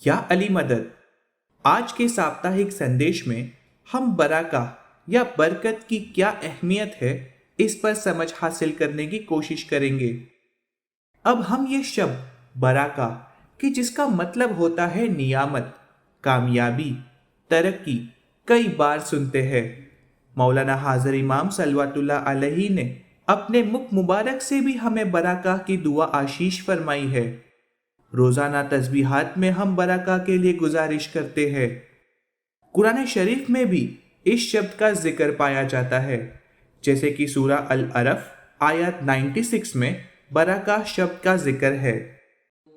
या अली मदद। आज के साप्ताहिक संदेश में हम बरका या बरकत की क्या अहमियत है इस पर समझ हासिल करने की कोशिश करेंगे। अब हम ये शब्द बरका कि जिसका मतलब होता है नियामत, कामयाबी, तरक्की कई बार सुनते हैं। मौलाना हाजिर इमाम सल्लल्लाहु अलैहि ने अपने मुख मुबारक से भी हमें बरका की दुआ आशीष फरमाई है। रोजाना तस्बीहात में हम बरका के लिए गुजारिश करते हैं। कुरान शरीफ में भी इस शब्द का जिक्र पाया जाता है, जैसे कि सूरा अल अरफ आयत 96 में बरका शब्द का जिक्र है।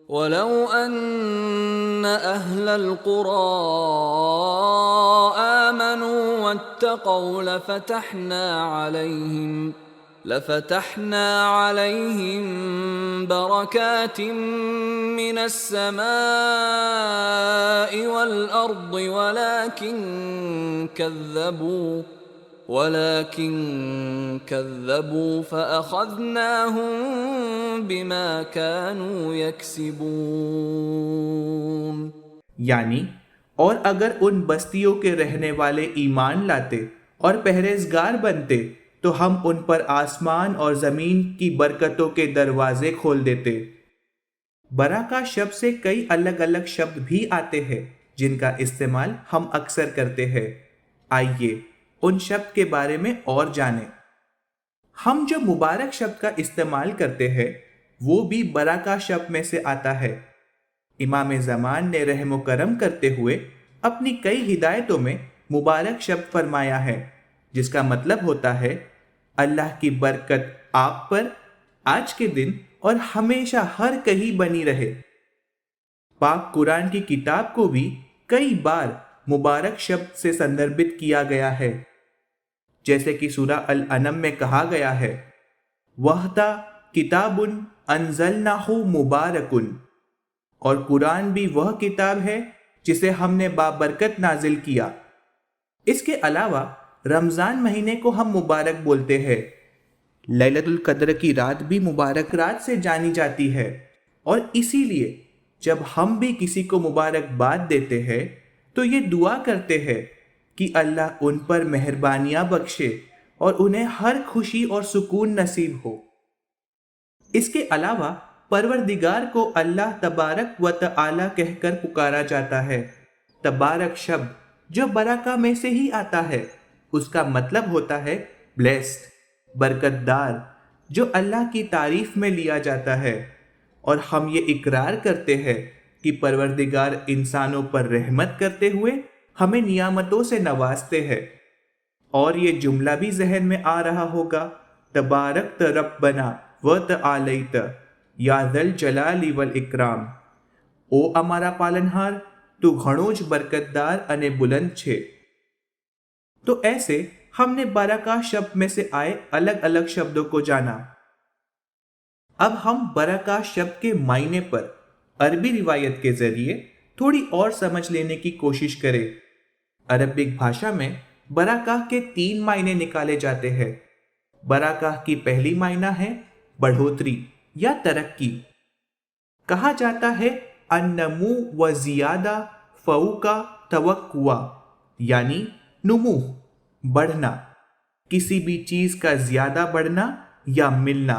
وَلَوْ أَنَّ أَهْلَ الْقُرَىٰ آمَنُوا وَاتَّقَوْا لَفَتَحْنَا عَلَيْهِم بَرَكَاتٍ مِّنَ السَّمَاءِ وَالْأَرْضِ ولكن كذبوا فأخذناهم بما كانوا يكسبون۔ यानी और अगर उन बस्तियों के रहने वाले ईमान लाते और परहेजगार बनते तो हम उन पर आसमान और जमीन की बरकतों के दरवाजे खोल देते। बरका शब्द से कई अलग अलग शब्द भी आते हैं जिनका इस्तेमाल हम अक्सर करते हैं। आइए उन शब्द के बारे में और जानें। हम जो मुबारक शब्द का इस्तेमाल करते हैं वो भी बरका शब्द में से आता है। इमाम ज़मान ने रहम व करम करते हुए अपनी कई हिदायतों में मुबारक शब्द फरमाया है, जिसका मतलब होता है अल्लाह की बरकत आप पर आज के दिन और हमेशा हर कहीं बनी रहे। पाक कुरान की किताब को भी कई बार मुबारक शब्द से संदर्भित किया गया है, जैसे कि सूरा अल अनम में कहा गया है, वहता किताबुन अंज़लनाहु मुबारकुन, और कुरान भी वह किताब है जिसे हमने बाबरकत नाजिल किया। इसके अलावा रमज़ान महीने को हम मुबारक बोलते हैं। लैलतुल कद्र की रात भी मुबारक रात से जानी जाती है, और इसीलिए जब हम भी किसी को मुबारकबाद देते हैं तो ये दुआ करते हैं कि अल्लाह उन पर मेहरबानियां बख्शे और उन्हें हर खुशी और सुकून नसीब हो। इसके अलावा परवरदिगार को अल्लाह तबारक व तआला कहकर पुकारा जाता है। तबारक शब्द जो बरका में से ही आता है, उसका मतलब होता है ब्लेस्ड, बरकतदार, जो अल्लाह की तारीफ में लिया जाता है। और हम ये इकरार करते हैं कि परवरदिगार इंसानों पर रहमत करते हुए हमें नियामतों से नवाजते हैं। और ये जुमला भी जहन में आ रहा होगा, तबारक रब्बना व तआलैत या ज़ल जलाली वल इकराम। ओ अमारा पालनहार, तू घणो ज बरकतदार अने बुलंद छे। तो ऐसे हमने बरका शब्द में से आए अलग अलग शब्दों को जाना। अब हम बरका शब्द के मायने पर अरबी रिवायत के जरिए थोड़ी और समझ लेने की कोशिश करें। अरबिक भाषा में बरका के 3 मायने निकाले जाते हैं। बरका की पहली मायना है बढ़ोतरी या तरक्की। कहा जाता है अन्नमू व जियादा फौका तवक्कुआ, यानी नुमूह, बढ़ना, किसी भी चीज का ज्यादा बढ़ना या मिलना।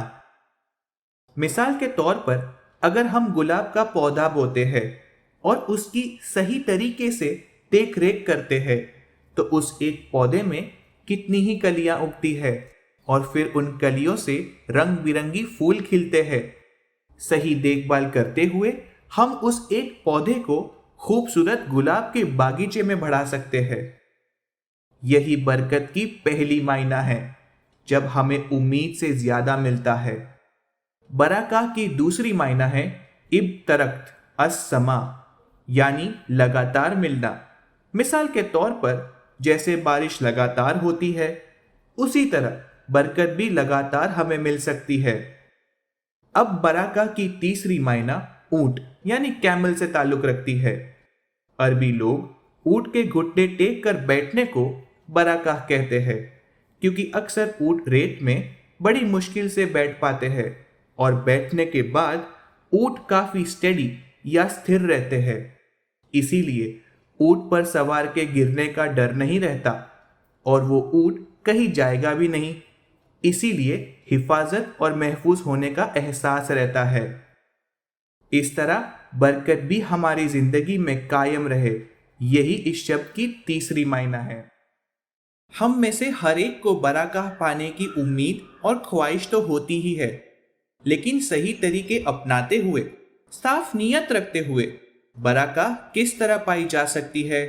मिसाल के तौर पर अगर हम गुलाब का पौधा बोते हैं और उसकी सही तरीके से देख रेख करते हैं तो उस एक पौधे में कितनी ही कलियां उगती है और फिर उन कलियों से रंग बिरंगी फूल खिलते हैं। सही देखभाल करते हुए हम उस एक पौधे को खूबसूरत गुलाब के बागीचे में बढ़ा सकते हैं। यही बरकत की पहली मायना है, जब हमें उम्मीद से ज्यादा मिलता है। बरका की दूसरी मायना है इब्तरक्त अस्समा, यानी लगातार मिलना। मिसाल के तौर पर जैसे बारिश लगातार होती है, उसी तरह बरकत भी लगातार हमें मिल सकती है। अब बरका की तीसरी मायना ऊंट यानी कैमल से ताल्लुक रखती है। अरबी लोग ऊंट के घुटने टेक कर बैठने को बरका कहते हैं, क्योंकि अक्सर ऊंट रेत में बड़ी मुश्किल से बैठ पाते हैं और बैठने के बाद ऊंट काफी स्टेडी या स्थिर रहते हैं। इसीलिए ऊंट पर सवार के गिरने का डर नहीं रहता और वो ऊंट कहीं जाएगा भी नहीं, इसीलिए हिफाजत और महफूज होने का एहसास रहता है। इस तरह बरकत भी हमारी जिंदगी में कायम रहे, यही इस शब्द की तीसरी मायना है। हम में से हर एक को बरकत पाने की उम्मीद और ख्वाहिश तो होती ही है, लेकिन सही तरीके अपनाते हुए, साफ नीयत रखते हुए बरकत किस तरह पाई जा सकती है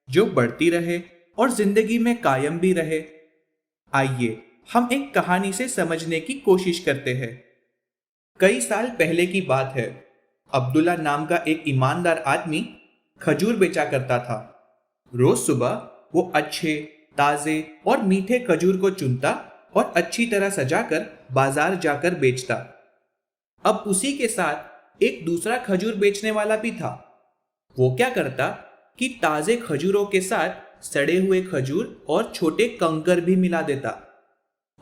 जो बढ़ती रहे और जिंदगी में कायम भी रहे। आइए हम एक कहानी से समझने की कोशिश करते हैं। कई साल पहले की बात है। अब्दुल्ला नाम का एक ईमानदार आदमी खजूर बेचा करता था। रोज सुबह वो अच्छे, ताजे और मीठे खजूर को चुनता और अच्छी तरह सजाकर बाजार जाकर बेचता। अब उसी के साथ एक दूसरा खजूर बेचने वाला भी था। वो क्या करता कि ताजे खजूरों के साथ सड़े हुए खजूर और छोटे कंकर भी मिला देता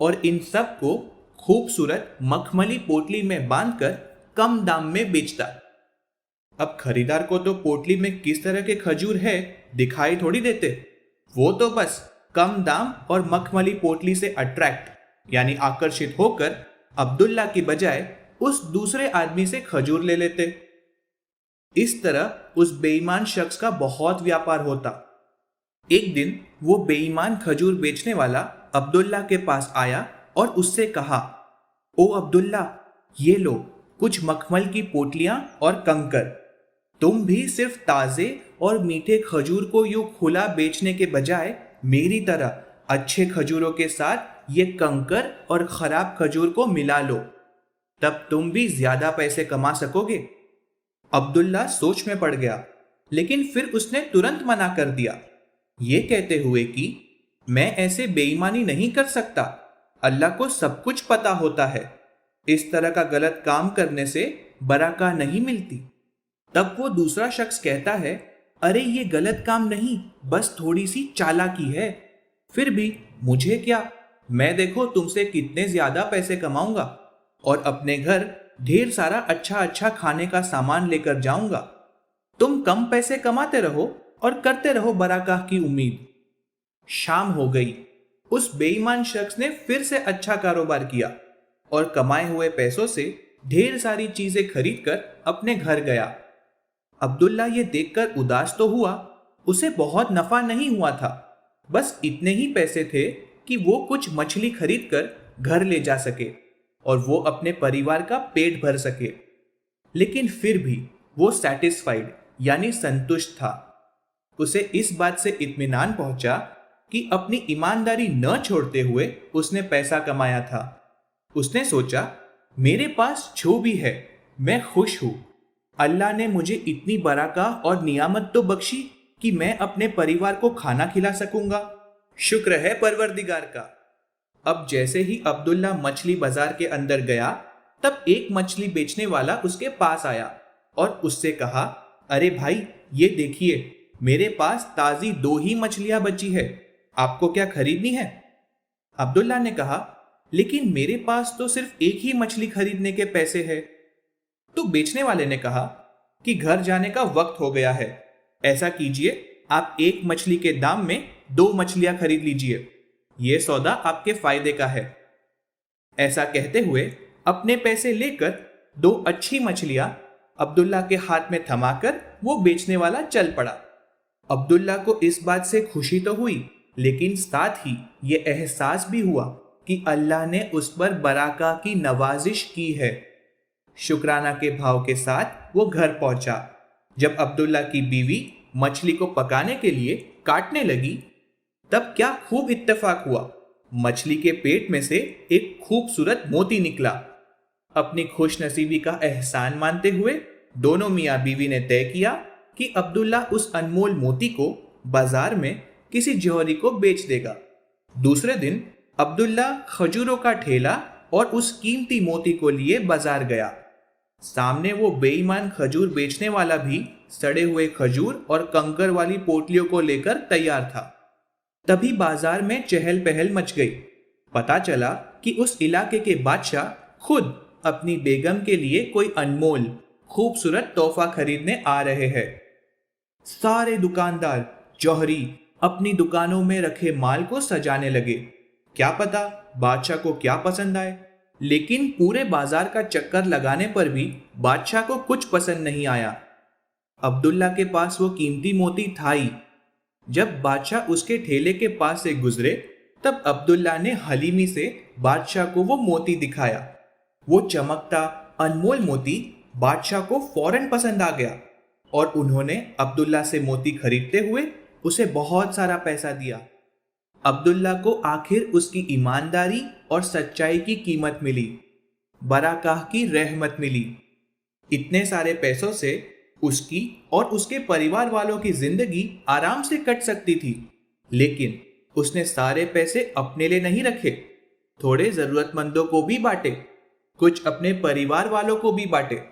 और इन सब को खूबसूरत मखमली पोटली में बांधकर कम दाम में बेचता। अब खरीदार को तो पोटली में किस तरह के खजूर है दिखाई थोड़ी देते, वो तो बस कम दाम और मखमली पोटली से अट्रैक्ट यानी आकर्षित होकर अब्दुल्ला की बजाय उस दूसरे आदमी से खजूर ले लेते। इस तरह उस बेईमान शख्स का बहुत व्यापार होता। एक दिन वो बेईमान खजूर बेचने वाला अब्दुल्ला के पास आया और उससे कहा, ओ अब्दुल्ला, ये लो कुछ मखमल की पोटलियां और कंकर। तुम भी सिर्फ ताजे और मीठे खजूर को यूं खुला बेचने के बजाय मेरी तरह अच्छे खजूरों के साथ ये कंकर और खराब खजूर को मिला लो, तब तुम भी ज्यादा पैसे कमा सकोगे। अब्दुल्ला सोच में पड़ गया, लेकिन फिर उसने तुरंत मना कर दिया, ये कहते हुए कि मैं ऐसे बेईमानी नहीं कर सकता, अल्लाह को सब कुछ पता होता है, इस तरह का गलत काम करने से बरकत नहीं मिलती। तब वो दूसरा शख्स कहता है, अरे ये गलत काम नहीं, बस थोड़ी सी चालाकी है। फिर भी मुझे क्या, मैं देखो तुमसे कितने ज्यादा पैसे कमाऊंगा और अपने घर ढेर सारा अच्छा अच्छा खाने का सामान लेकर जाऊंगा। तुम कम पैसे कमाते रहो और करते रहो बरकत की उम्मीद। शाम हो गई। उस बेईमान शख्स ने फिर से अच्छा कारोबार किया और कमाए हुए पैसों से ढेर सारी चीजें खरीदकर अपने घर गया। अब्दुल्ला ये देखकर उदास तो हुआ, उसे बहुत नफा नहीं हुआ था, बस इतने ही पैसे थे कि वो कुछ मछली खरीदकर घर ले जा सके और वो अपने परिवार का पेट भर सके। लेकिन फिर भी वो सैटिस्फाइड यानी संतुष्ट था। उसे इस बात से इत्मीनान पहुंचा कि अपनी ईमानदारी न छोड़ते हुए उसने पैसा कमाया था। उसने सोचा, मेरे पास जो भी है मैं खुश हूं। अल्लाह ने मुझे इतनी बरकत और नियामत तो बख्शी कि मैं अपने परिवार को खाना खिला सकूंगा। शुक्र है परवरदिगार का। अब जैसे ही अब्दुल्ला मछली बाजार के अंदर गया, तब एक मछली बेचने वाला उसके पास आया और उससे कहा, अरे भाई, ये देखिए मेरे पास ताजी 2 ही मछलियां बची है, आपको क्या खरीदनी है? अब्दुल्ला ने कहा, लेकिन मेरे पास तो सिर्फ एक ही मछली खरीदने के पैसे है। तो बेचने वाले ने कहा कि घर जाने का वक्त हो गया है, ऐसा कीजिए, आप एक मछली के दाम में 2 मछलियां खरीद लीजिए, यह सौदा आपके फायदे का है। ऐसा कहते हुए अपने पैसे लेकर 2 अच्छी मछलियां अब्दुल्ला के हाथ में थमाकर वो बेचने वाला चल पड़ा। अब्दुल्ला को इस बात से खुशी तो हुई, लेकिन साथ ही ये एहसास भी हुआ कि अल्लाह ने उस पर बरकत की नवाजिश की है। शुक्राना के भाव के साथ वो घर पहुंचा। जब अब्दुल्ला की बीवी मछली को पकाने के लिए काटने लगी, तब क्या खूब इत्तेफाक हुआ, मछली के पेट में से एक खूबसूरत मोती निकला। अपनी खुशनसीबी का एहसान मानते हुए दोनों मियाँ बीवी ने तय किया कि अब्दुल्ला उस अनमोल मोती को बाजार में किसी जौहरी को बेच देगा। दूसरे दिन अब्दुल्ला खजूरों का ठेला और उस कीमती मोती को लिए बाजार गया। सामने वो बेईमान खजूर बेचने वाला भी सड़े हुए खजूर और कंकर वाली पोटलियों को लेकर तैयार था। तभी बाजार में चहल पहल मच गई। पता चला कि उस इलाके के बादशाह खुद अपनी बेगम के लिए कोई अनमोल खूबसूरत तोहफा खरीदने आ रहे हैं। सारे दुकानदार जौहरी अपनी दुकानों में रखे माल को सजाने लगे। क्या पता बादशाह को क्या पसंद आए। लेकिन पूरे बाजार का चक्कर लगाने पर भी बादशाह को कुछ पसंद नहीं आया। अब्दुल्ला के पास वो कीमती मोती था ही। जब बादशाह उसके ठेले के पास से गुजरे तब अब्दुल्ला ने हलीमी से बादशाह को वो मोती दिखाया। वो चमकता अनमोल मोती बादशाह को फौरन पसंद आ गया और उन्होंने अब्दुल्ला से मोती खरीदते हुए उसे बहुत सारा पैसा दिया। अब्दुल्ला को आखिर उसकी ईमानदारी और सच्चाई की कीमत मिली, बराकाह की रहमत मिली। इतने सारे पैसों से उसकी और उसके परिवार वालों की जिंदगी आराम से कट सकती थी, लेकिन उसने सारे पैसे अपने लिए नहीं रखे, थोड़े जरूरतमंदों को भी बांटे, कुछ अपने परिवार वालों को भी बांटे।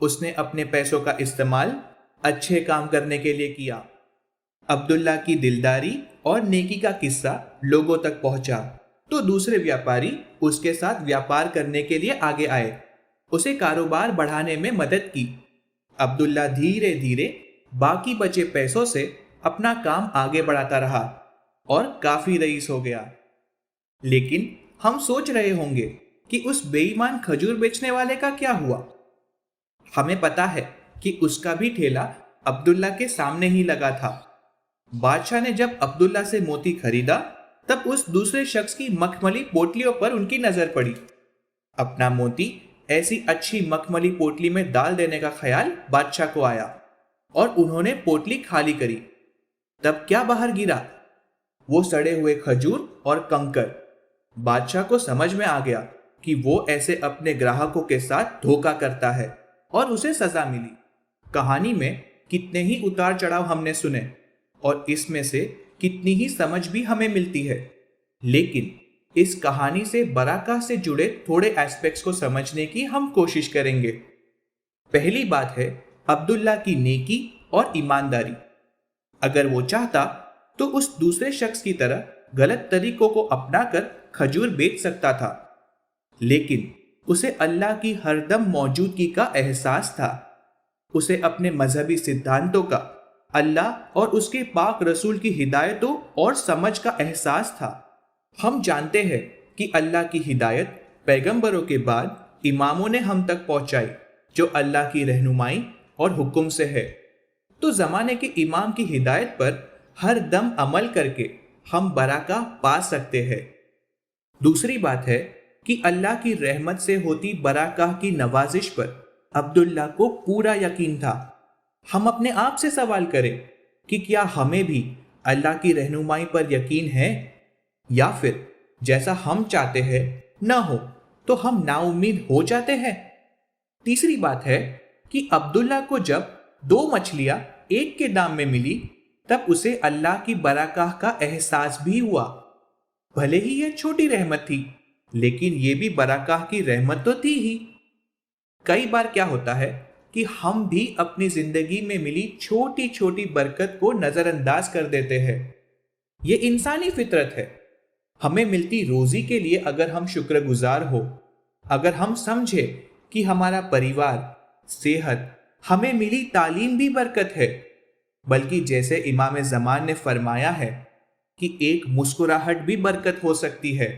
उसने अपने पैसों का इस्तेमाल अच्छे काम करने के लिए किया। अब्दुल्ला की दिलदारी और नेकी का किस्सा लोगों तक पहुंचा तो दूसरे व्यापारी उसके साथ व्यापार करने के लिए आगे आए, उसे कारोबार बढ़ाने में मदद की। अब्दुल्ला धीरे धीरे बाकी बचे पैसों से अपना काम आगे बढ़ाता रहा और काफी रईस हो गया। लेकिन हम सोच रहे होंगे कि उस बेईमान खजूर बेचने वाले का क्या हुआ। हमें पता है कि उसका भी ठेला अब्दुल्ला के सामने ही लगा था। बादशाह ने जब अब्दुल्ला से मोती खरीदा तब उस दूसरे शख्स की मखमली पोटलियों पर उनकी नजर पड़ी। अपना मोती ऐसी अच्छी मखमली पोटली में डाल देने का ख्याल बादशाह को आया और उन्होंने पोटली खाली करी। तब क्या बाहर गिरा? वो सड़े हुए खजूर और कंकर। बादशाह को समझ में आ गया कि वो ऐसे अपने ग्राहकों के साथ धोखा करता है और उसे सजा मिली। कहानी में कितने ही उतार चढ़ाव हमने सुने और इसमें से कितनी ही समझ भी हमें मिलती है, लेकिन इस कहानी से बराका से जुड़े थोड़े एस्पेक्ट्स को समझने की हम कोशिश करेंगे। पहली बात है अब्दुल्ला की नेकी और ईमानदारी। अगर वो चाहता तो उस दूसरे शख्स की तरह गलत तरीकों को अपनाकर खजूर बेच सकता था, लेकिन उसे अल्लाह की हरदम मौजूदगी का एहसास था। उसे अपने मजहबी सिद्धांतों का, अल्लाह और उसके पाक रसूल की हिदायतों और समझ का एहसास था। हम जानते हैं कि अल्लाह की हिदायत पैगंबरों के बाद इमामों ने हम तक पहुंचाई, जो अल्लाह की रहनुमाई और हुक्म से है। तो जमाने के इमाम की हिदायत पर हर दम अमल करके हम बराका पा सकते हैं। दूसरी बात है कि अल्लाह की रहमत से होती बराका की नवाजिश पर अब्दुल्ला को पूरा यकीन था। हम अपने आप से सवाल करें कि क्या हमें भी अल्लाह की रहनुमाई पर यकीन है, या फिर जैसा हम चाहते हैं न हो तो हम नाउम्मीद हो जाते हैं। तीसरी बात है कि अब्दुल्ला को जब 2 मछलियां एक के दाम में मिली तब उसे अल्लाह की बराकाह का एहसास भी हुआ। भले ही यह छोटी रहमत थी, लेकिन यह भी बराकाह की रहमत तो थी ही। कई बार क्या होता है कि हम भी अपनी जिंदगी में मिली छोटी छोटी बरकत को नजरअंदाज कर देते हैं। ये इंसानी फितरत है। हमें मिलती रोजी के लिए अगर हम शुक्रगुजार हो, अगर हम समझे कि हमारा परिवार, सेहत, हमें मिली तालीम भी बरकत है, बल्कि जैसे इमाम ज़मान ने फरमाया है कि एक मुस्कुराहट भी बरकत हो सकती है,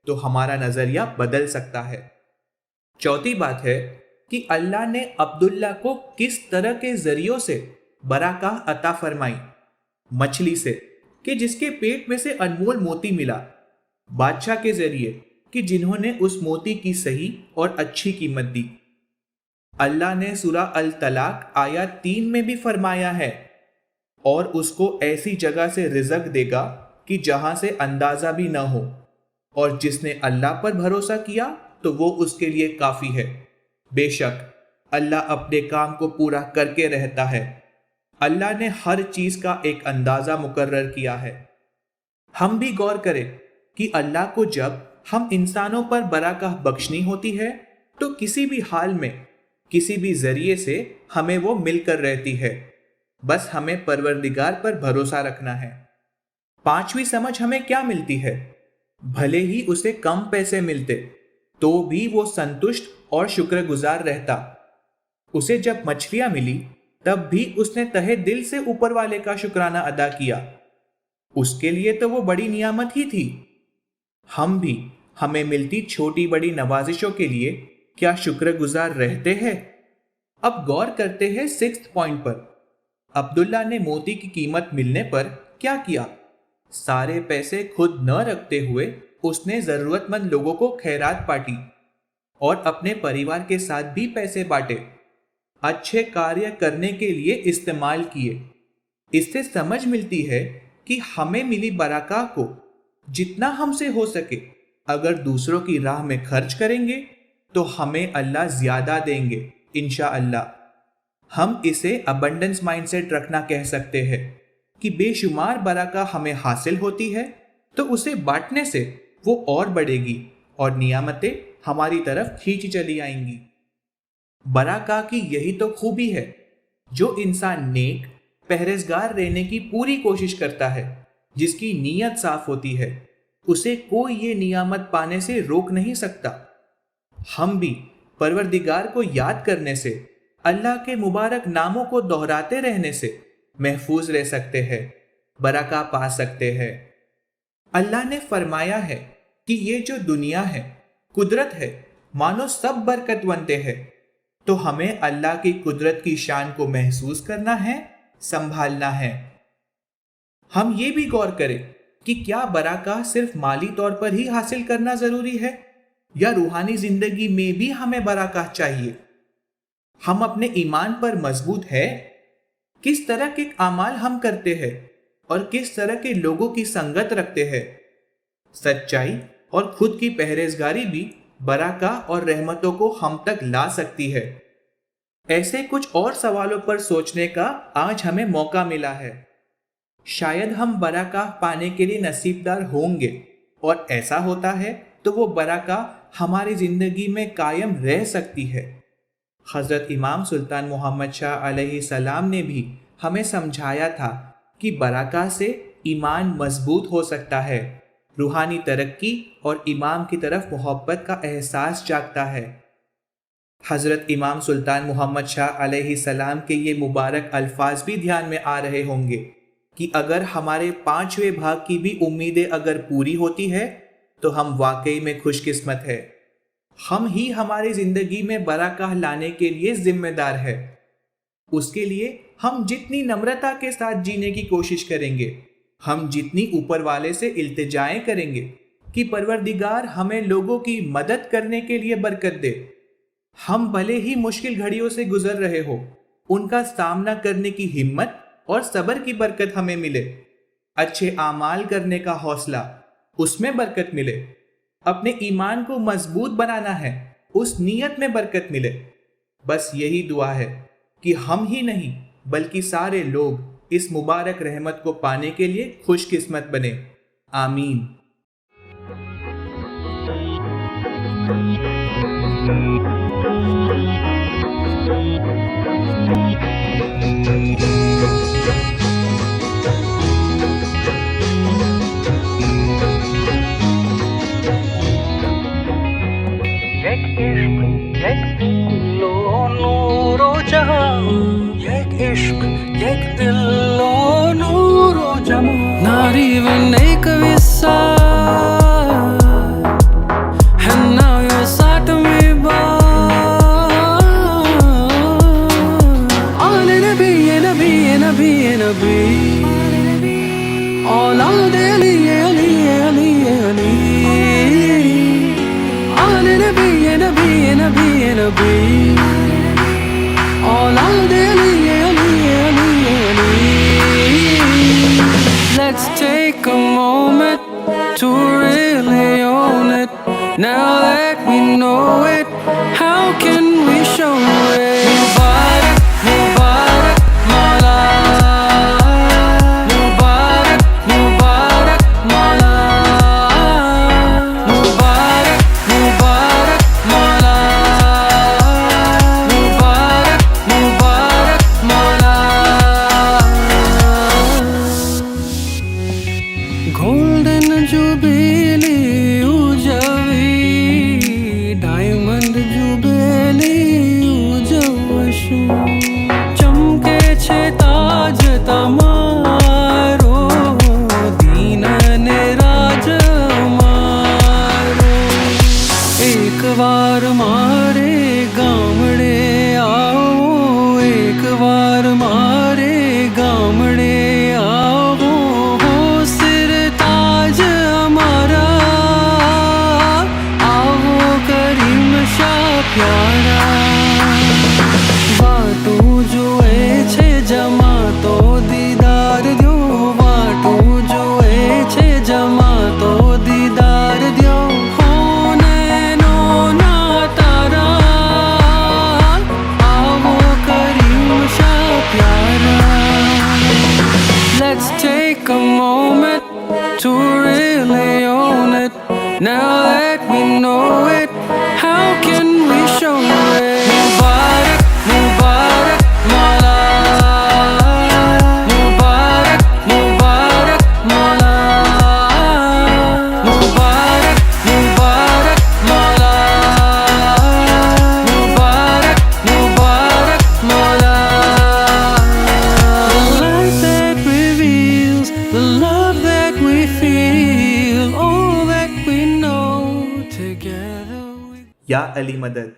तो हमारा नजरिया बदल सकता है। चौथी बात है कि अल्लाह ने अब्दुल्ला को किस तरह के जरियों से बराकाह अता फरमाई। मछली से कि जिसके पेट में से अनमोल मोती मिला, बादशाह के जरिए कि जिन्होंने उस मोती की सही और अच्छी कीमत दी। अल्लाह ने सूरा अल तलाक आयत 3 में भी फरमाया है, और उसको ऐसी जगह से रिज़्क देगा कि जहां से अंदाजा भी न हो, और जिसने अल्लाह पर भरोसा किया तो वो उसके लिए काफी है। बेशक अल्लाह अपने काम को पूरा करके रहता है। अल्लाह ने हर चीज का एक अंदाजा मुकर्रर किया है। हम भी गौर करें कि अल्लाह को जब हम इंसानों पर बराकाह बख्शनी होती है तो किसी भी हाल में, किसी भी जरिए से हमें वो मिलकर रहती है। बस हमें परवरदिगार पर भरोसा रखना है। 5वीं समझ हमें क्या मिलती है? भले ही उसे कम पैसे मिलते तो भी वो संतुष्ट और शुक्रगुजार रहता। उसे जब मछलियां मिली تب بھی اس نے تہے دل سے اوپر والے کا شکرانہ ادا کیا۔ اس کے لیے تو وہ بڑی نعمت ہی تھی۔ ہم بھی ہمیں ملتی چھوٹی بڑی نوازشوں کے لیے کیا شکر گزار رہتے ہیں؟ اب غور کرتے ہیں 6 پوائنٹ پر۔ عبداللہ نے موتی کی قیمت ملنے پر کیا کیا؟ سارے پیسے خود نہ رکھتے ہوئے اس نے ضرورت مند لوگوں کو خیرات بانٹی اور اپنے پریوار کے ساتھ بھی پیسے بانٹے، اچھے کاریہ کرنے کے لیے استعمال کیے۔ اس سے سمجھ ملتی ہے کہ ہمیں ملی برکات کو جتنا ہم سے ہو سکے اگر دوسروں کی راہ میں خرچ کریں گے تو ہمیں اللہ زیادہ دیں گے انشاءاللہ۔ ہم اسے ابنڈنس مائنڈ سیٹ رکھنا کہہ سکتے ہیں کہ بے شمار برکات ہمیں حاصل ہوتی ہے تو اسے بانٹنے سے وہ اور بڑھے گی اور نعمتیں ہماری طرف کھینچی چلی آئیں گی۔ برکات کی یہی تو خوبی ہے۔ جو انسان نیک پرہیزگار رہنے کی پوری کوشش کرتا ہے، جس کی نیت صاف ہوتی ہے، اسے کوئی یہ نعمت پانے سے روک نہیں سکتا۔ ہم بھی پروردگار کو یاد کرنے سے، اللہ کے مبارک ناموں کو دہراتے رہنے سے محفوظ رہ سکتے ہیں، برکات پا سکتے ہیں۔ اللہ نے فرمایا ہے کہ یہ جو دنیا ہے، قدرت ہے، مانو سب برکت بنتے ہیں، تو ہمیں اللہ کی قدرت کی شان کو محسوس کرنا ہے، سنبھالنا ہے۔ ہم یہ بھی غور کریں کہ کیا برکات صرف مالی طور پر ہی حاصل کرنا ضروری ہے یا روحانی زندگی میں بھی ہمیں برکات چاہیے؟ ہم اپنے ایمان پر مضبوط ہے؟ کس طرح کے اعمال ہم کرتے ہیں اور کس طرح کے لوگوں کی سنگت رکھتے ہیں؟ سچائی اور خود کی پرہیزگاری بھی برکات اور رحمتوں کو ہم تک لا سکتی ہے۔ ایسے کچھ اور سوالوں پر سوچنے کا آج ہمیں موقع ملا ہے۔ شاید ہم برکات پانے کے لیے نصیب دار ہوں گے، اور ایسا ہوتا ہے تو وہ برکات ہماری زندگی میں قائم رہ سکتی ہے۔ حضرت امام سلطان محمد شاہ علیہ السلام نے بھی ہمیں سمجھایا تھا کہ برکات سے ایمان مضبوط ہو سکتا ہے، روحانی ترقی اور امام کی طرف محبت کا احساس جاگتا ہے۔ حضرت امام سلطان محمد شاہ علیہ السلام کے یہ مبارک الفاظ بھی دھیان میں آ رہے ہوں گے کہ اگر ہمارے 5ویں بھاگ کی بھی امیدیں اگر پوری ہوتی ہے تو ہم واقعی میں خوش قسمت ہے۔ ہم ہی ہماری زندگی میں برکات لانے کے لیے ذمہ دار ہے۔ اس کے لیے ہم جتنی نمرتا کے ساتھ جینے کی کوشش کریں گے، ہم جتنی اوپر والے سے التجائیں کریں گے کہ پروردگار ہمیں لوگوں کی مدد کرنے کے لیے برکت دے، ہم بھلے ہی مشکل گھڑیوں سے گزر رہے ہو، ان کا سامنا کرنے کی ہمت اور صبر کی برکت ہمیں ملے، اچھے اعمال کرنے کا حوصلہ، اس میں برکت ملے، اپنے ایمان کو مضبوط بنانا ہے، اس نیت میں برکت ملے۔ بس یہی دعا ہے کہ ہم ہی نہیں بلکہ سارے لوگ اس مبارک رحمت کو پانے کے لیے خوش قسمت بنے۔ آمین۔ Not even एक विस्सा and now you're sat me by All in a bee, in a bee, in a bee, in a bee All out Ali, Ali, Ali, Ali All in a bee, in a bee, in a bee, in a bee All out Ali, Ali, Ali, Ali Let's take a moment to really own it. Now let me know it. How can we show it? Mubarak, Mubarak, Mala. Mubarak, Mubarak, Mala. Mubarak, Mubarak, Mala. Mubarak, Mubarak, Mala. Golden jubilee ujavi diamond Now that we know it, how can we show it? Mubarak, Mubarak, Mawla. Mubarak, Mubarak, Mawla. Mubarak, Mubarak, Mawla. Mubarak, Mubarak, Mawla. The light that reveals the love that we feel, all that we know together. یا علی مدد.